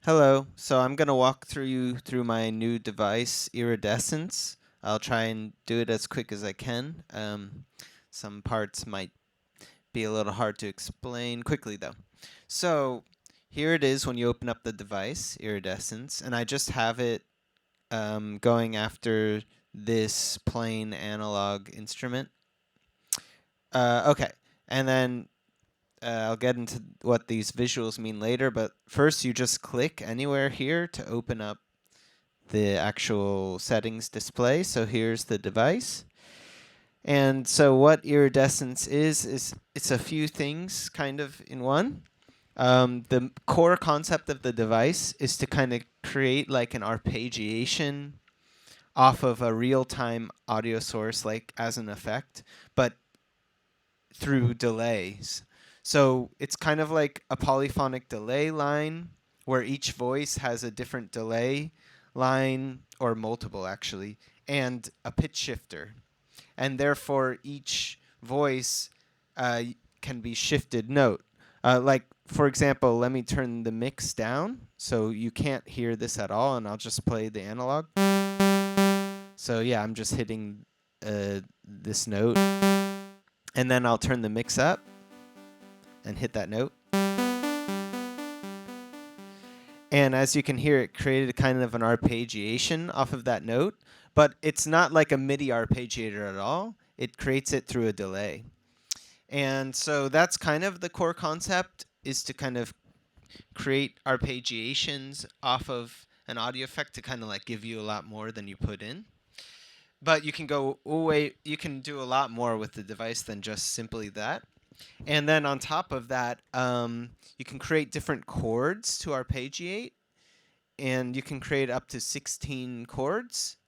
Hello. So I'm going to walk you through my new device, Iridescence. I'll try and do it as quick as I can. Some parts might be a little hard to explain quickly, though. So here it is when you open up the device, Iridescence, and I just have it going after this plain analog instrument. Okay, and then I'll get into what these visuals mean later, but first you just click anywhere here to open up the actual settings display. So here's the device. And so what iridescence is it's a few things kind of in one. The core concept of the device is to kind of create like an arpeggiation off of a real-time audio source, like as an effect, but through delays. So it's kind of like a polyphonic delay line where each voice has a different delay line, or multiple actually, and a pitch shifter. And therefore, each voice can be shifted note. Like, for example, let me turn the mix down so you can't hear this at all, and I'll just play the analog. So yeah, I'm just hitting this note, and then I'll turn the mix up and hit that note. And as you can hear, it created a kind of an arpeggiation off of that note, but it's not like a MIDI arpeggiator at all. It creates it through a delay. And so that's kind of the core concept, is to kind of create arpeggiations off of an audio effect to kind of like give you a lot more than you put in. But you can go away, you can do a lot more with the device than just simply that. And then on top of that, you can create different chords to arpeggiate, and you can create up to 16 chords.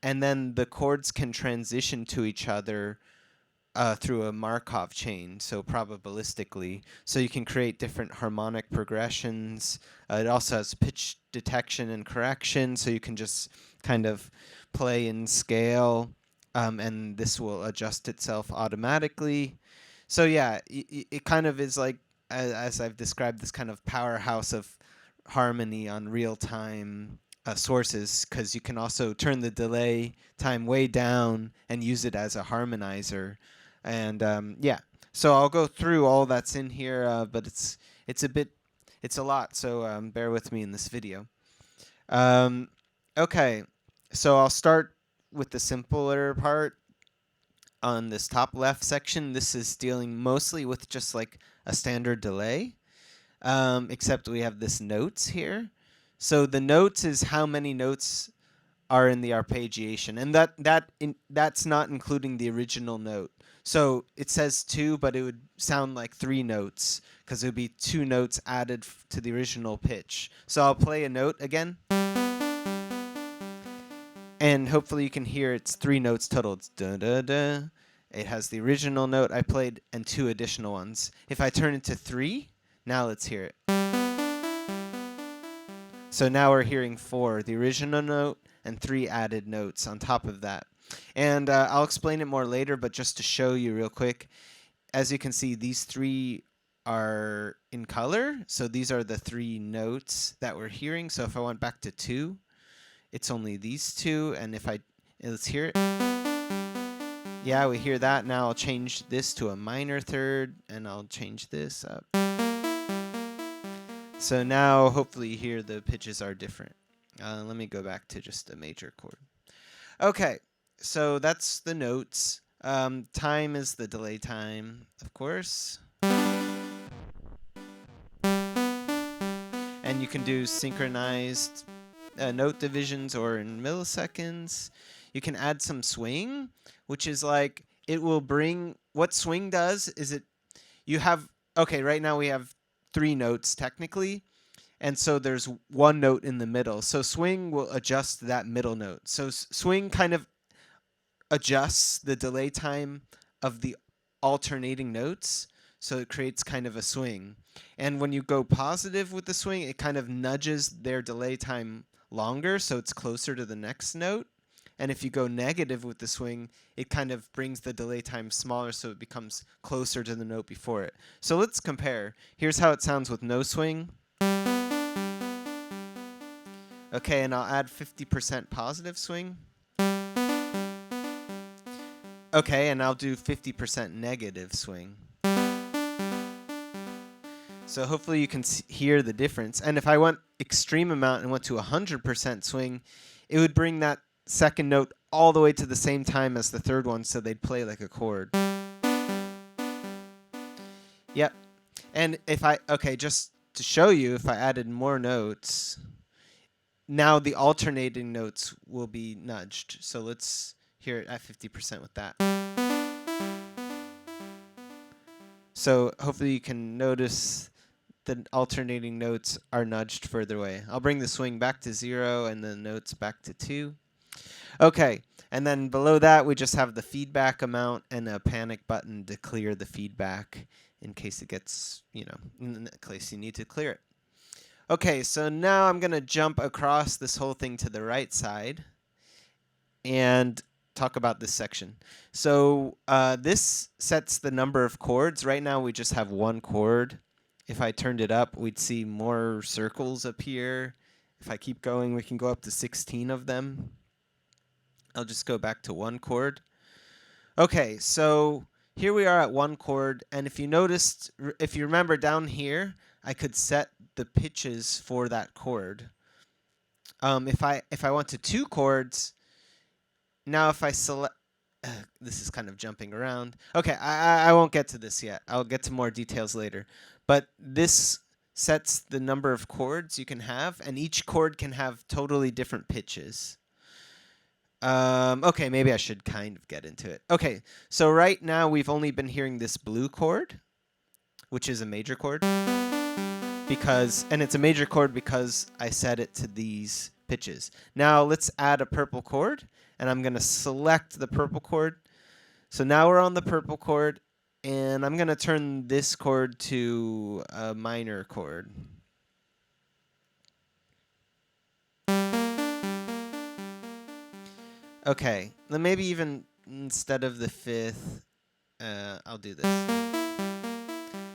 And then the chords can transition to each other through a Markov chain, so probabilistically. So you can create different harmonic progressions. It also has pitch detection and correction, so you can just kind of play in scale, and this will adjust itself automatically. So yeah, it kind of is like, as I've described, this kind of powerhouse of harmony on real-time sources, because you can also turn the delay time way down and use it as a harmonizer. And yeah, so I'll go through all that's in here, but it's a bit, it's a lot, so bear with me in this video. Okay, so I'll start with the simpler part. On this top left section, this is dealing mostly with just like a standard delay, except we have this notes here. So the notes is how many notes are in the arpeggiation, and that's not including the original note. So it says 2, but it would sound like 3 notes, because it would be 2 notes added to the original pitch. So I'll play a note again, and hopefully you can hear it's 3 notes total. It's da da da. It has the original note I played and 2 additional ones. If I turn it to 3, now let's hear it. So now we're hearing 4, the original note, and 3 added notes on top of that. And I'll explain it more later, but just to show you real quick, as you can see, these 3 are in color. So these are the 3 notes that we're hearing. So if I went back to 2, it's only these 2. And if let's hear it. Yeah, we hear that. Now I'll change this to a minor third, and I'll change this up. So now hopefully you hear the pitches are different. Let me go back to just a major chord. Okay, so that's the notes. Time is the delay time, of course. And you can do synchronized note divisions or in milliseconds. You can add some swing, which is like, it will bring, what swing does is you have, okay, right now we have 3 notes technically, and so there's 1 note in the middle. So swing will adjust that middle note. So swing kind of adjusts the delay time of the alternating notes, so it creates kind of a swing. And when you go positive with the swing, it kind of nudges their delay time longer, so it's closer to the next note. And if you go negative with the swing, it kind of brings the delay time smaller, so it becomes closer to the note before it. So let's compare. Here's how it sounds with no swing. Okay, and I'll add 50% positive swing. Okay, and I'll do 50% negative swing. So hopefully you can hear the difference. And if I went extreme amount and went to 100% swing, it would bring that second note all the way to the same time as the third one, so they'd play like a chord. Yep. And if just to show you, if I added more notes, now the alternating notes will be nudged. So let's hear it at 50% with that. So hopefully you can notice the alternating notes are nudged further away. I'll bring the swing back to 0 and the notes back to 2. Okay, and then below that we just have the feedback amount and a panic button to clear the feedback in case it gets, in case you need to clear it. Okay, so now I'm going to jump across this whole thing to the right side and talk about this section. So this sets the number of chords. Right now we just have one chord. If I turned it up, we'd see more circles appear. If I keep going, we can go up to 16 of them. I'll just go back to one chord. Okay, so here we are at one chord, and if you noticed, if you remember down here, I could set the pitches for that chord. If I want to 2 chords, now if I select, this is kind of jumping around. Okay, I won't get to this yet. I'll get to more details later. But this sets the number of chords you can have, and each chord can have totally different pitches. Okay, maybe I should kind of get into it. Okay, so right now we've only been hearing this blue chord, which is a major chord, and it's a major chord because I set it to these pitches. Now let's add a purple chord, and I'm going to select the purple chord. So now we're on the purple chord, and I'm going to turn this chord to a minor chord. Okay, then maybe even instead of the 5th, I'll do this.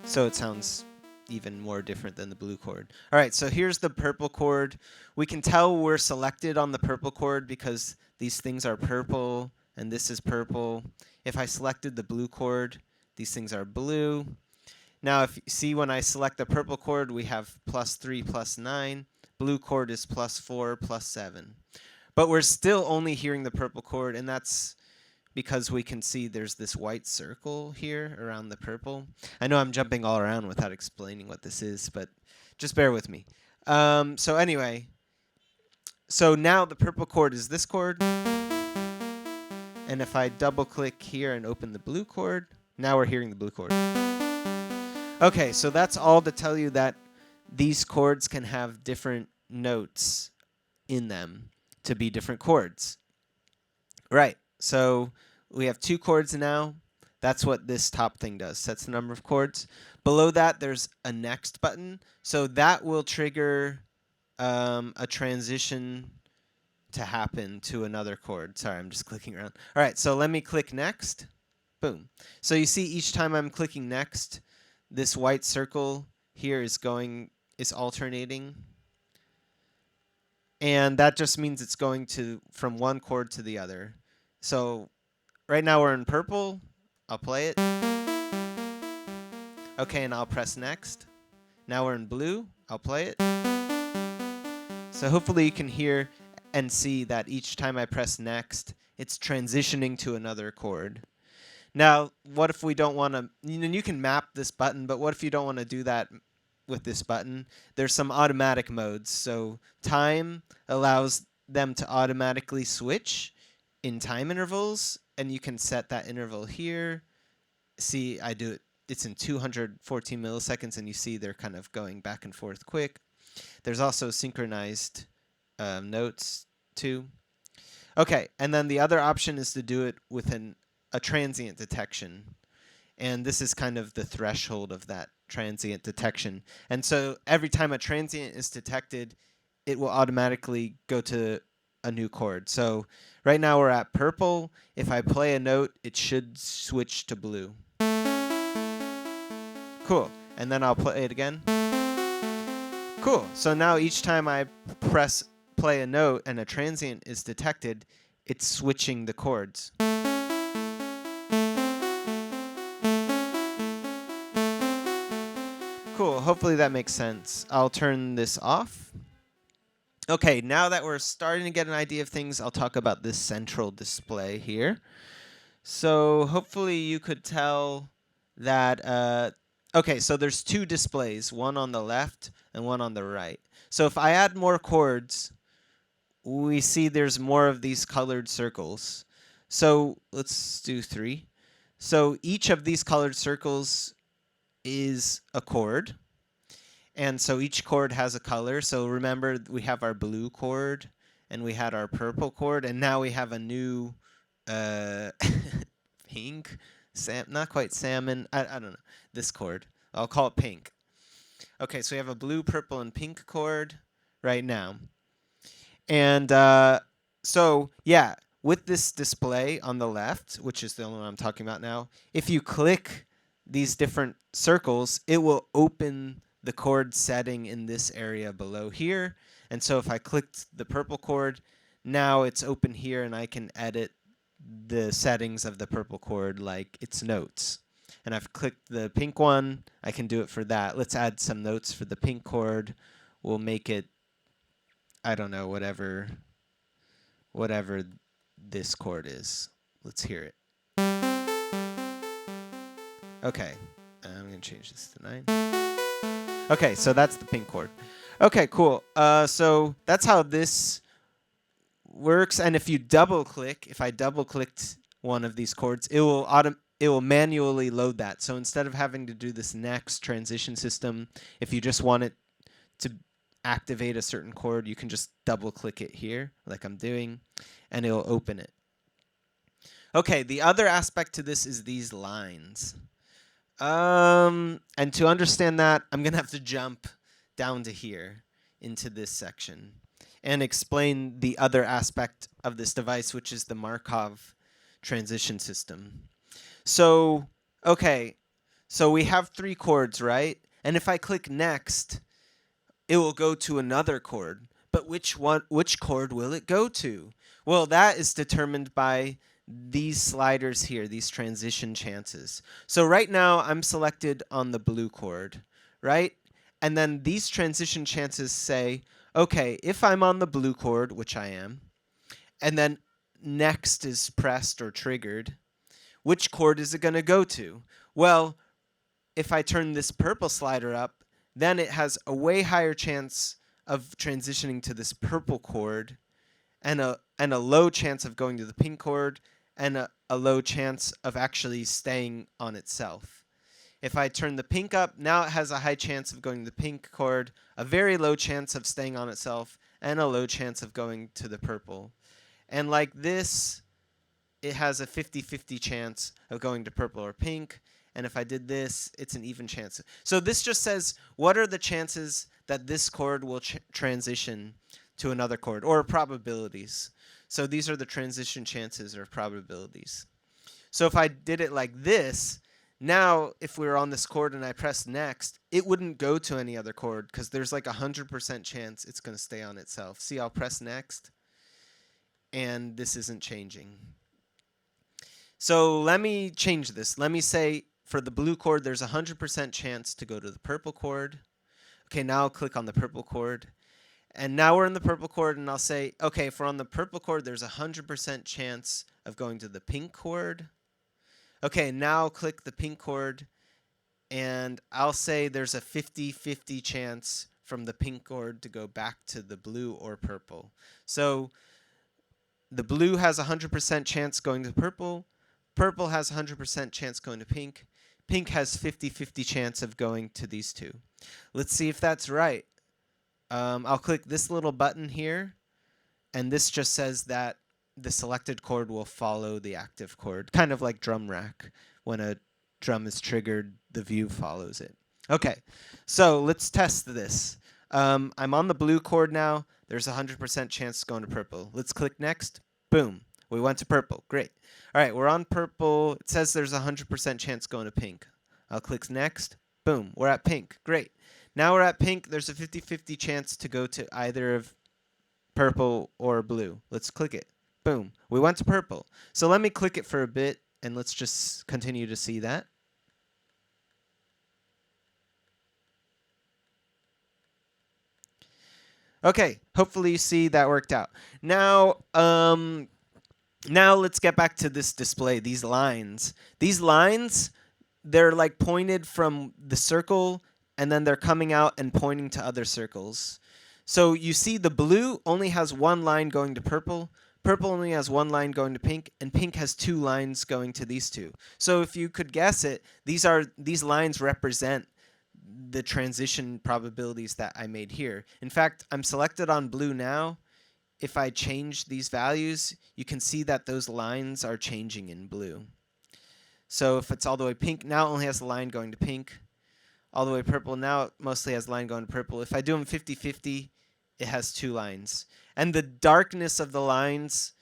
So it sounds even more different than the blue chord. All right, so here's the purple chord. We can tell we're selected on the purple chord because these things are purple and this is purple. If I selected the blue chord, these things are blue. Now if you see when I select the purple chord, we have +3, +9. Blue chord is +4, +7. But we're still only hearing the purple chord, and that's because we can see there's this white circle here around the purple. I know I'm jumping all around without explaining what this is, but just bear with me. So anyway, so now the purple chord is this chord. And if I double click here and open the blue chord, now we're hearing the blue chord. Okay, so that's all to tell you that these chords can have different notes in them to be different chords. Right, so we have 2 chords now. That's what this top thing does, sets the number of chords. Below that, there's a next button. So that will trigger a transition to happen to another chord. Sorry, I'm just clicking around. All right, so let me click next. Boom. So you see each time I'm clicking next, this white circle here is alternating. And that just means it's going from one chord to the other. So right now we're in purple. I'll play it. Okay, and I'll press next. Now we're in blue. I'll play it. So hopefully you can hear and see that each time I press next, it's transitioning to another chord. Now, what if we don't want to, you can map this button, but what if you don't want to do that with this button? There's some automatic modes. So time allows them to automatically switch in time intervals, and you can set that interval here. See, I do it. It's in 214 milliseconds, and you see they're kind of going back and forth quick. There's also synchronized notes too. Okay, and then the other option is to do it with a transient detection. And this is kind of the threshold of that transient detection. And so every time a transient is detected, it will automatically go to a new chord. So right now we're at purple. If I play a note, it should switch to blue. Cool. And then I'll play it again. Cool. So now each time I play play a note and a transient is detected, it's switching the chords. Cool, hopefully that makes sense. I'll turn this off. Okay, now that we're starting to get an idea of things, I'll talk about this central display here. So hopefully you could tell that, okay, so there's two displays, one on the left and one on the right. So if I add more chords, we see there's more of these colored circles. So let's do 3. So each of these colored circles is a chord. And so each chord has a color. So remember, we have our blue chord, and we had our purple chord, and now we have a new pink, not quite salmon, I don't know, this chord. I'll call it pink. Okay, so we have a blue, purple, and pink chord right now. And so, yeah, with this display on the left, which is the only one I'm talking about now, if you click these different circles, it will open the chord setting in this area below here. And so if I clicked the purple chord, now it's open here and I can edit the settings of the purple chord like its notes. And I've clicked the pink one, I can do it for that. Let's add some notes for the pink chord. We'll make it, I don't know, whatever this chord is. Let's hear it. Okay, I'm going to change this to 9. Okay, so that's the pink chord. Okay, cool. So that's how this works. And if you double click, if I double clicked one of these chords, it will manually load that. So instead of having to do this next transition system, if you just want it to activate a certain chord, you can just double click it here, like I'm doing, and it'll open it. Okay, the other aspect to this is these lines. And to understand that, I'm going to have to jump down to here into this section and explain the other aspect of this device, which is the Markov transition system. So, okay, so we have 3 chords, right? And if I click next, it will go to another chord. But which chord will it go to? Well, that is determined by these sliders here, these transition chances. So right now I'm selected on the blue chord, right? And then these transition chances say, okay, if I'm on the blue chord, which I am, and then next is pressed or triggered, which chord is it going to go to? Well, if I turn this purple slider up, then it has a way higher chance of transitioning to this purple chord and a low chance of going to the pink chord and a low chance of actually staying on itself. If I turn the pink up, now it has a high chance of going to the pink chord, a very low chance of staying on itself, and a low chance of going to the purple. And like this, it has a 50-50 chance of going to purple or pink. And if I did this, it's an even chance. So this just says, what are the chances that this chord will transition to another chord, or probabilities. So these are the transition chances or probabilities. So if I did it like this, now if we were on this chord and I press next, it wouldn't go to any other chord because there's like 100% chance it's going to stay on itself. See, I'll press next, and this isn't changing. So let me change this. Let me say for the blue chord, there's a 100% chance to go to the purple chord. Okay, now I'll click on the purple chord. And now we're in the purple chord, and I'll say, okay, if we're on the purple chord, there's a 100% chance of going to the pink chord. Okay, now I'll click the pink chord, and I'll say there's a 50-50 chance from the pink chord to go back to the blue or purple. So the blue has a 100% chance going to purple. Purple has a 100% chance going to pink. Pink has 50-50 chance of going to these two. Let's see if that's right. I'll click this little button here, and this just says that the selected chord will follow the active chord, kind of like drum rack. When a drum is triggered, the view follows it. Okay, so let's test this. I'm on the blue chord now. There's a 100% chance going to purple. Let's click next. Boom. We went to purple. Great. All right, we're on purple. It says there's a 100% chance going to pink. I'll click next. Boom. We're at pink. Great. Now we're at pink. There's a 50-50 chance to go to either of purple, or blue. Let's click it. Boom. We went to purple. So let me click it for a bit, and let's just continue to see that. Okay, hopefully you see that worked out. Now, now let's get back to this display, these lines. These lines, they're like pointed from the circle, and then they're coming out and pointing to other circles. So you see the blue only has one line going to purple, purple only has one line going to pink, and pink has two lines going to these two. So if you could guess it, these lines represent the transition probabilities that I made here. In fact, I'm selected on blue now. If I change these values, you can see that those lines are changing in blue. So if it's all the way pink, now it only has a line going to pink. All the way purple, now it mostly has a line going to purple. If I do them 50-50, it has two lines. And the darkness of the lines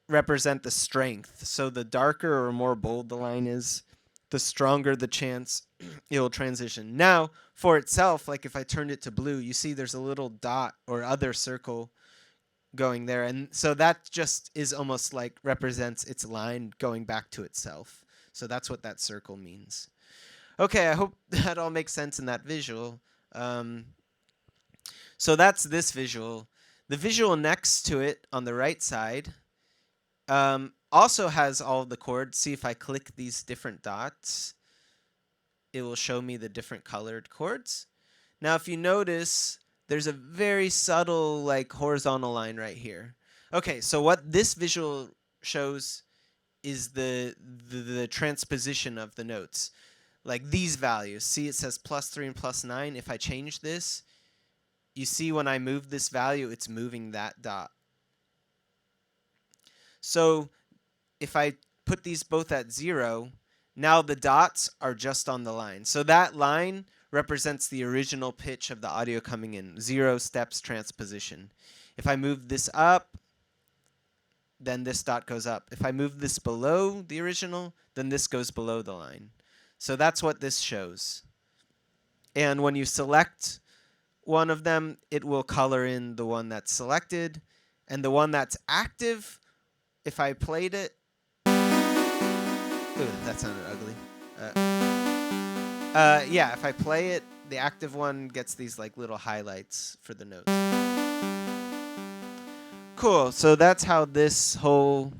represent the strength. So the darker or more bold the line is, the stronger the chance it will transition. Now, for itself, like if I turned it to blue, you see there's a little dot or other circle going there. And so that just is almost like represents its line going back to itself. So that's what that circle means. Okay, I hope that all makes sense in that visual. So that's this visual. The visual next to it on the right side also has all of the chords. See, if I click these different dots, it will show me the different colored chords. Now, if you notice, there's a very subtle like horizontal line right here. Okay, so what this visual shows is the transposition of the notes. Like these values. See, it says +3 and +9. If I change this, you see when I move this value, it's moving that dot. So if I put these both at 0, now the dots are just on the line. So that line represents the original pitch of the audio coming in, 0 steps transposition. If I move this up, then this dot goes up. If I move this below the original, then this goes below the line. So that's what this shows. And when you select one of them, it will color in the one that's selected. And the one that's active, if I played it... Ooh, that sounded ugly. Yeah, if I play it, the active one gets these like little highlights for the notes. Cool, so that's how this whole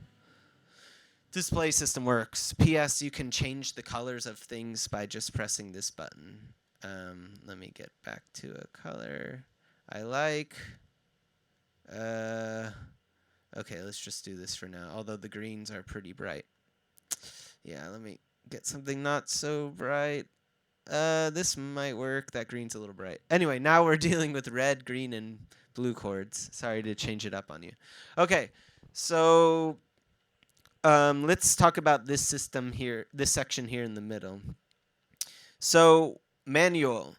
display system works. P.S. You can change the colors of things by just pressing this button. Let me get back to a color I like. Okay, let's just do this for now, although the greens are pretty bright. Yeah, let me get something not so bright. This might work. That green's a little bright. Anyway, now we're dealing with red, green, and blue chords. Sorry to change it up on you. Okay, so let's talk about this system here, this section here in the middle. So manual.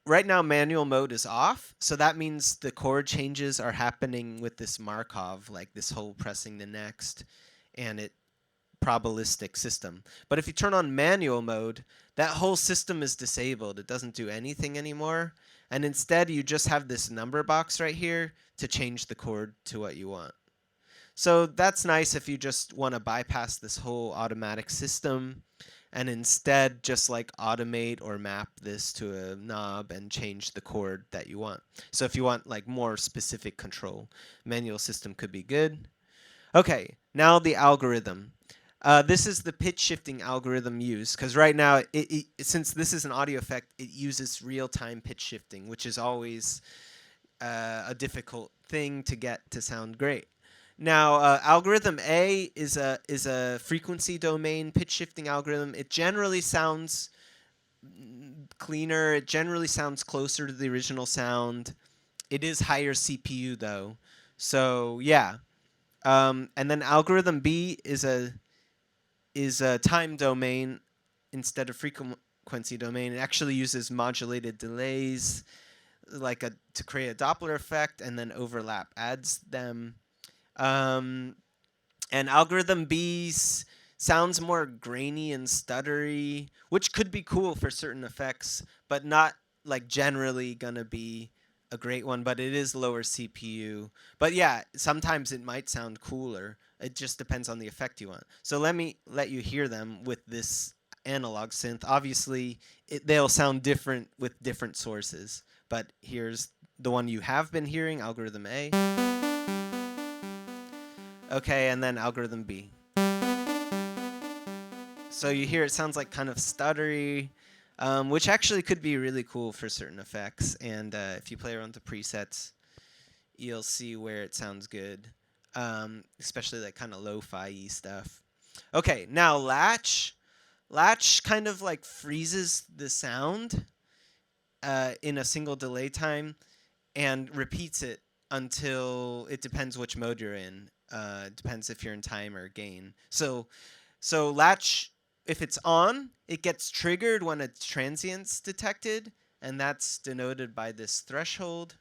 Right now manual mode is off, so that means the chord changes are happening with this Markov, like this whole pressing the next, and it probabilistic system. But if you turn on manual mode, that whole system is disabled. It doesn't do anything anymore. And instead, you just have this number box right here to change the chord to what you want. So that's nice if you just want to bypass this whole automatic system and instead just like automate or map this to a knob and change the chord that you want. So if you want like more specific control, manual system could be good. Okay, now the algorithm. This is the pitch shifting algorithm used, because right now, since this is an audio effect, it uses real-time pitch shifting, which is always a difficult thing to get to sound great. Now, algorithm A is a frequency domain pitch shifting algorithm. It generally sounds cleaner. It generally sounds closer to the original sound. It is higher CPU though, so yeah. And then algorithm B is a time domain instead of frequency domain. It actually uses modulated delays, like to create a Doppler effect, and then overlap adds them. And algorithm B sounds more grainy and stuttery, which could be cool for certain effects, but not like generally gonna be a great one, but it is lower CPU. But yeah, sometimes it might sound cooler. It just depends on the effect you want. So let me let you hear them with this analog synth. Obviously, they'll sound different with different sources. But here's the one you have been hearing, algorithm A. Okay, and then algorithm B. So you hear it sounds like kind of stuttery, which actually could be really cool for certain effects. And if you play around the presets, you'll see where it sounds good, especially like kind of lo-fi-y stuff. Okay, now Latch. Latch kind of like freezes the sound in a single delay time and repeats it until it depends which mode you're in. It depends if you're in time or gain. So Latch, if it's on, it gets triggered when a transient's detected, and that's denoted by this threshold.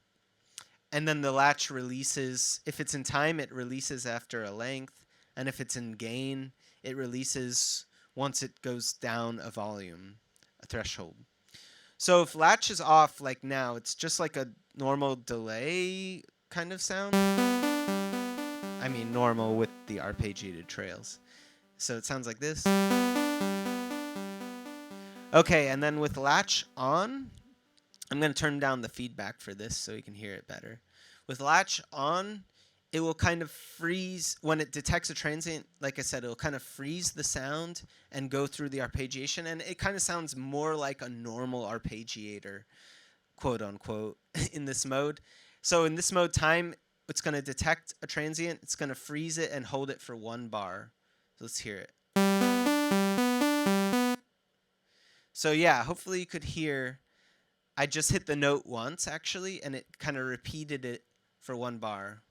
And then the latch releases, if it's in time, it releases after a length, and if it's in gain, it releases once it goes down a volume, a threshold. So if latch is off, like now, it's just like a normal delay kind of sound. I mean, normal with the arpeggiated trails. So it sounds like this. Okay, and then with latch on, I'm going to turn down the feedback for this so you can hear it better. With latch on, it will kind of freeze when it detects a transient. Like I said, it'll kind of freeze the sound and go through the arpeggiation, and it kind of sounds more like a normal arpeggiator, quote unquote, in this mode. So in this mode, time, it's going to detect a transient, it's going to freeze it and hold it for 1 bar. So let's hear it. So yeah, hopefully you could hear. I just hit the note once, actually, and it kind of repeated it for 1 bar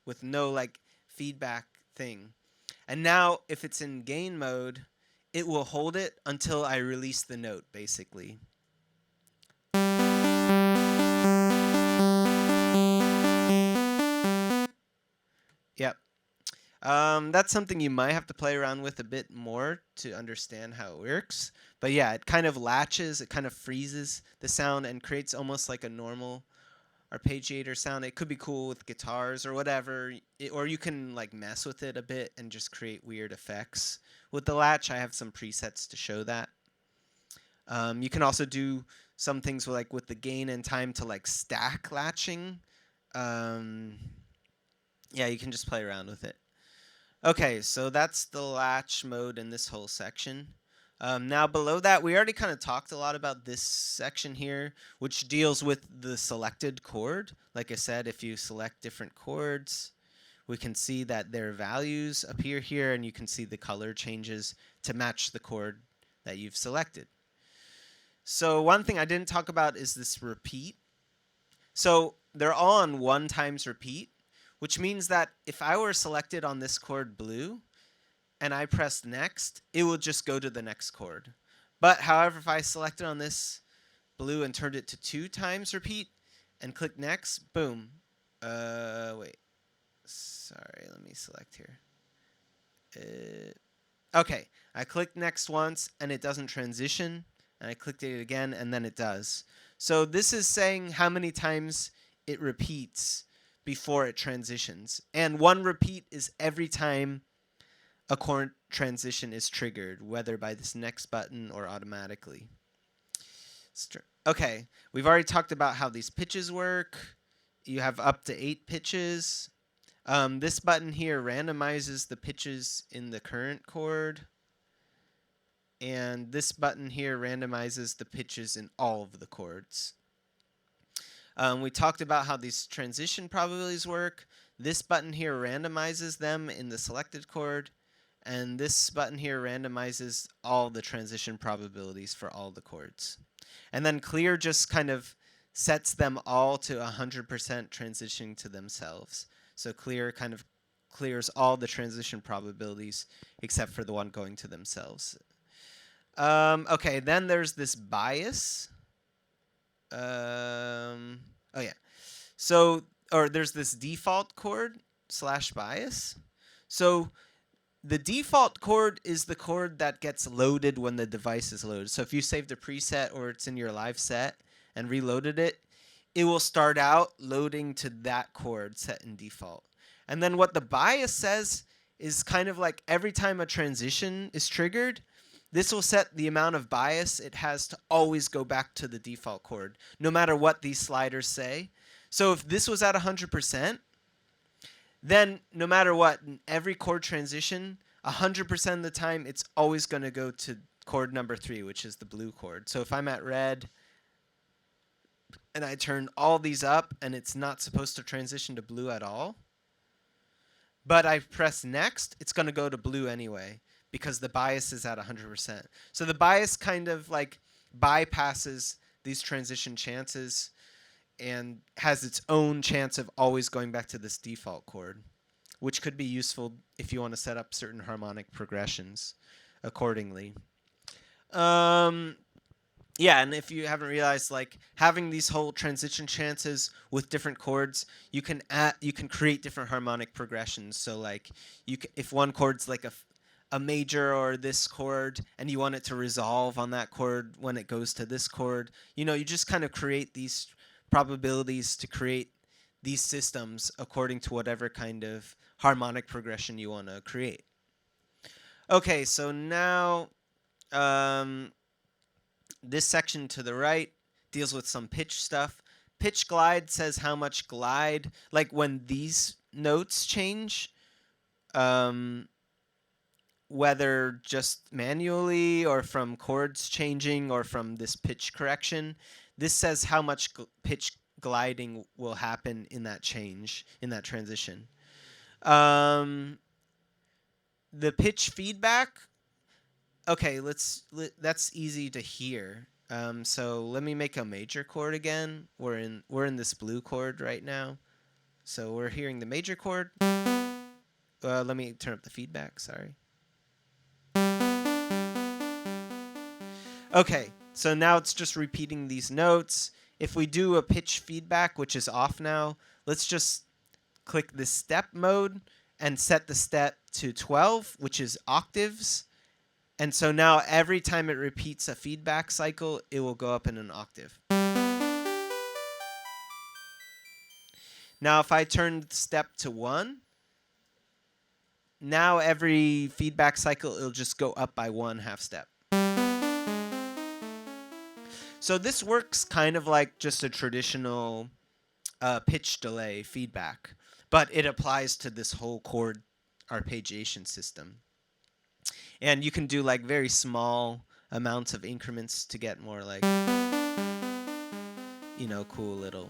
with no like feedback thing. And now, if it's in gain mode, it will hold it until I release the note, basically. Yep. That's something you might have to play around with a bit more to understand how it works. But yeah, it kind of latches, it kind of freezes the sound and creates almost like a normal arpeggiator sound. It could be cool with guitars or whatever, or you can like mess with it a bit and just create weird effects. With the latch, I have some presets to show that. You can also do some things with the gain and time to like stack latching. Yeah, you can just play around with it. Okay, so that's the latch mode in this whole section. Now below that, we already kind of talked a lot about this section here, which deals with the selected chord. Like I said, if you select different chords, we can see that their values appear here, and you can see the color changes to match the chord that you've selected. So one thing I didn't talk about is this repeat. So they're all on 1 times repeat, which means that if I were selected on this chord blue, and I press next, it will just go to the next chord. But however, if I selected on this blue and turned it to 2 times repeat and click next, boom. Wait. Sorry, let me select here. Okay, I clicked next once and it doesn't transition, and I clicked it again and then it does. So this is saying how many times it repeats before it transitions. And 1 repeat is every time a chord transition is triggered, whether by this next button or automatically. Okay, we've already talked about how these pitches work. You have up to 8 pitches. This button here randomizes the pitches in the current chord. And this button here randomizes the pitches in all of the chords. We talked about how these transition probabilities work. This button here randomizes them in the selected chord. And this button here randomizes all the transition probabilities for all the chords. And then clear just kind of sets them all to 100% transitioning to themselves. So clear kind of clears all the transition probabilities except for the one going to themselves. Okay, then there's this bias. Oh yeah. So, or there's this default chord / bias. So the default chord is the chord that gets loaded when the device is loaded. So if you saved a preset or it's in your live set and reloaded it, it will start out loading to that chord set in default. And then what the bias says is kind of like every time a transition is triggered, this will set the amount of bias it has to always go back to the default chord, no matter what these sliders say. So if this was at 100%, then no matter what, in every chord transition, 100% of the time, it's always going to go to chord number 3, which is the blue chord. So if I'm at red and I turn all these up and it's not supposed to transition to blue at all, but I press next, it's going to go to blue anyway because the bias is at 100%. So the bias kind of like bypasses these transition chances and has its own chance of always going back to this default chord, which could be useful if you want to set up certain harmonic progressions accordingly. Yeah, and if you haven't realized, like having these whole transition chances with different chords, you can create different harmonic progressions. So like if one chord's like a major or this chord, and you want it to resolve on that chord when it goes to this chord, you just kind of create these probabilities to create these systems according to whatever kind of harmonic progression you want to create. Okay, so now this section to the right deals with some pitch stuff. Pitch glide says how much glide, like when these notes change, whether just manually or from chords changing or from this pitch correction, this says how much pitch gliding will happen in that change, in that transition. The pitch feedback, okay, that's easy to hear. So let me make a major chord again. We're in this blue chord right now. So we're hearing the major chord. Let me turn up the feedback, sorry. Okay, so now it's just repeating these notes. If we do a pitch feedback, which is off now, let's just click the step mode and set the step to 12, which is octaves. And so now every time it repeats a feedback cycle, it will go up in an octave. Now if I turn the step to 1, now every feedback cycle, it'll just go up by 1 half step. So this works kind of like just a traditional pitch delay feedback, but it applies to this whole chord arpeggiation system. And you can do like very small amounts of increments to get more like, cool little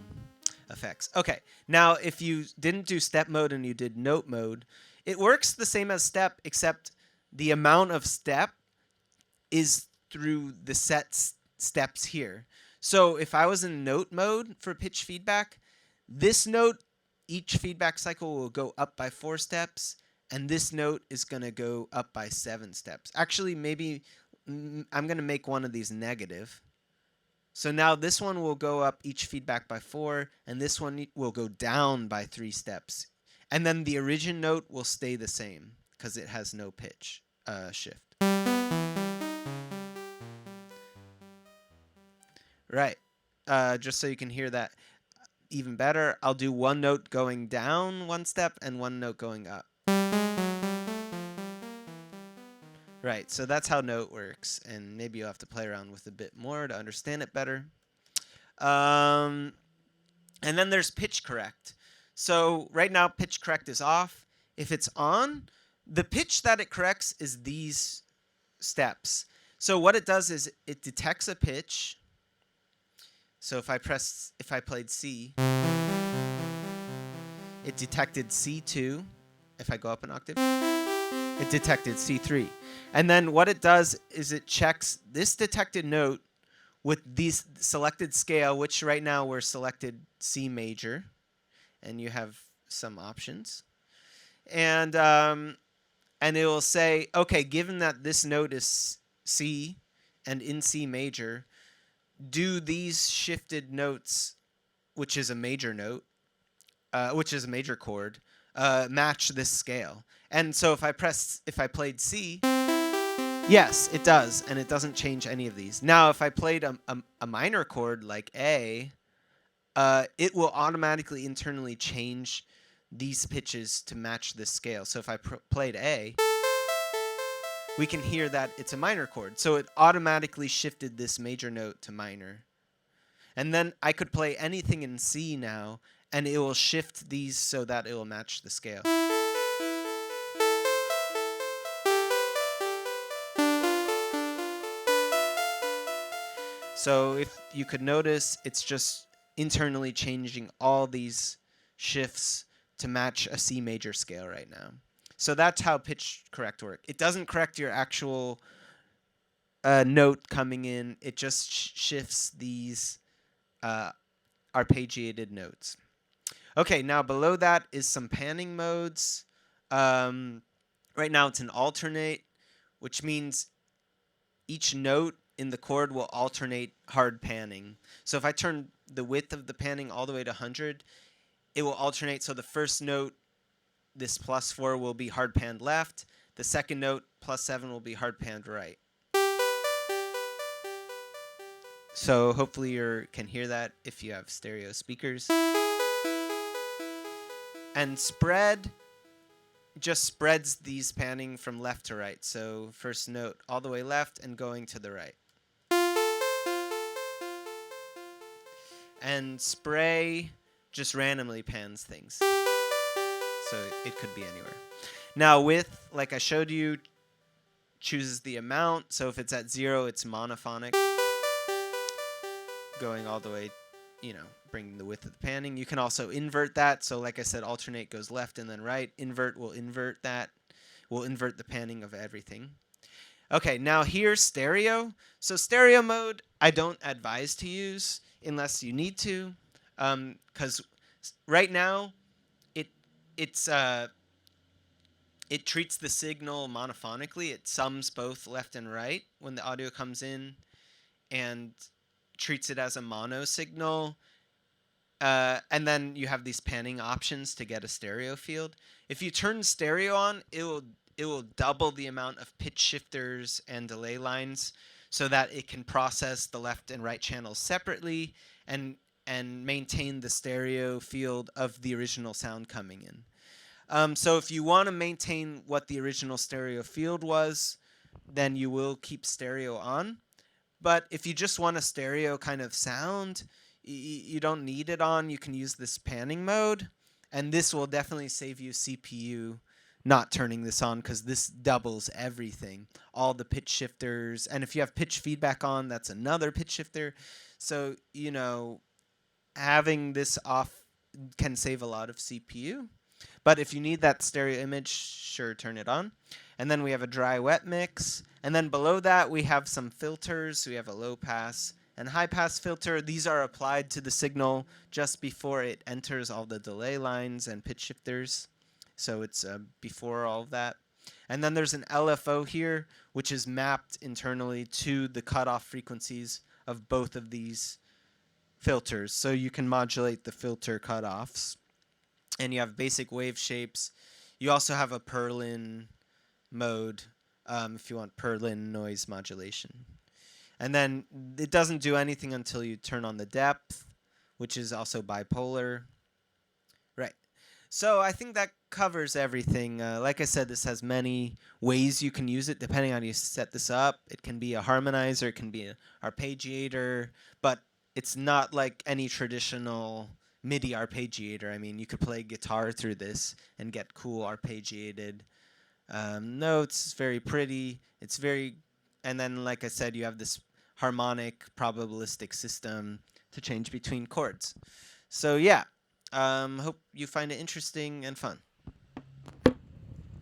effects. Okay, now if you didn't do step mode and you did note mode, it works the same as step, except the amount of step is through the set steps here. So if I was in note mode for pitch feedback, this note, each feedback cycle will go up by 4 steps, and this note is going to go up by 7 steps. Actually, maybe I'm going to make one of these negative. So now this one will go up each feedback by 4, and this one will go down by 3 steps. And then the origin note will stay the same because it has no pitch shift. Right. Just so you can hear that even better, I'll do one note going down 1 step and one note going up. Right, so that's how note works, and maybe you'll have to play around with a bit more to understand it better. And then there's pitch correct. So right now, pitch correct is off. If it's on, the pitch that it corrects is these steps. So what it does is it detects a pitch. So if I played C, it detected C2. If I go up an octave, it detected C3. And then what it does is it checks this detected note with these selected scale, which right now we're selected C major, and you have some options. And it will say, okay, given that this note is C and in C major, do these shifted notes, which is a major note, which is a major chord, match this scale? And so if I played C, Yes, it does, and it doesn't change any of these. Now, if I played a minor chord like A, it will automatically internally change these pitches to match this scale. So if I played A, we can hear that it's a minor chord. So it automatically shifted this major note to minor. And then I could play anything in C now, and it will shift these so that it will match the scale. So if you could notice, it's just internally changing all these shifts to match a C major scale right now. So that's how pitch correct work. It doesn't correct your actual note coming in. It just shifts these arpeggiated notes. Okay, now below that is some panning modes. Right now it's an alternate, which means each note in the chord will alternate hard panning. So if I turn the width of the panning all the way to 100, it will alternate. So the first note, this +4, will be hard panned left. The second note, +7, will be hard panned right. So hopefully you can hear that if you have stereo speakers. And spread just spreads these panning from left to right. So first note all the way left and going to the right. And spray just randomly pans things. So it could be anywhere. Now width, like I showed you, chooses the amount. So if it's at 0, it's monophonic. Going all the way, bringing the width of the panning. You can also invert that. So like I said, alternate goes left and then right. Invert will invert that. Will invert the panning of everything. Okay, now here's stereo. So stereo mode, I don't advise to use unless you need to, because right now it treats the signal monophonically. It sums both left and right when the audio comes in, and treats it as a mono signal. And then you have these panning options to get a stereo field. If you turn stereo on, it will double the amount of pitch shifters and delay lines so that it can process the left and right channels separately and maintain the stereo field of the original sound coming in. So if you want to maintain what the original stereo field was, then you will keep stereo on. But if you just want a stereo kind of sound, you don't need it on. You can use this panning mode, and this will definitely save you CPU not turning this on, because this doubles everything, all the pitch shifters. And if you have pitch feedback on, that's another pitch shifter. So having this off can save a lot of CPU. But if you need that stereo image, sure, turn it on. And then we have a dry wet mix. And then below that, we have some filters. We have a low pass and high pass filter. These are applied to the signal just before it enters all the delay lines and pitch shifters. So it's before all of that. And then there's an LFO here, which is mapped internally to the cutoff frequencies of both of these filters. So you can modulate the filter cutoffs. And you have basic wave shapes. You also have a Perlin mode if you want Perlin noise modulation. And then it doesn't do anything until you turn on the depth, which is also bipolar. Right. So I think that covers everything. Like I said, this has many ways you can use it depending on how you set this up. It can be a harmonizer, it can be an arpeggiator, but it's not like any traditional MIDI arpeggiator. I mean, you could play guitar through this and get cool arpeggiated notes. It's very pretty. It's very, and then like I said, you have this harmonic probabilistic system to change between chords. So yeah, hope you find it interesting and fun.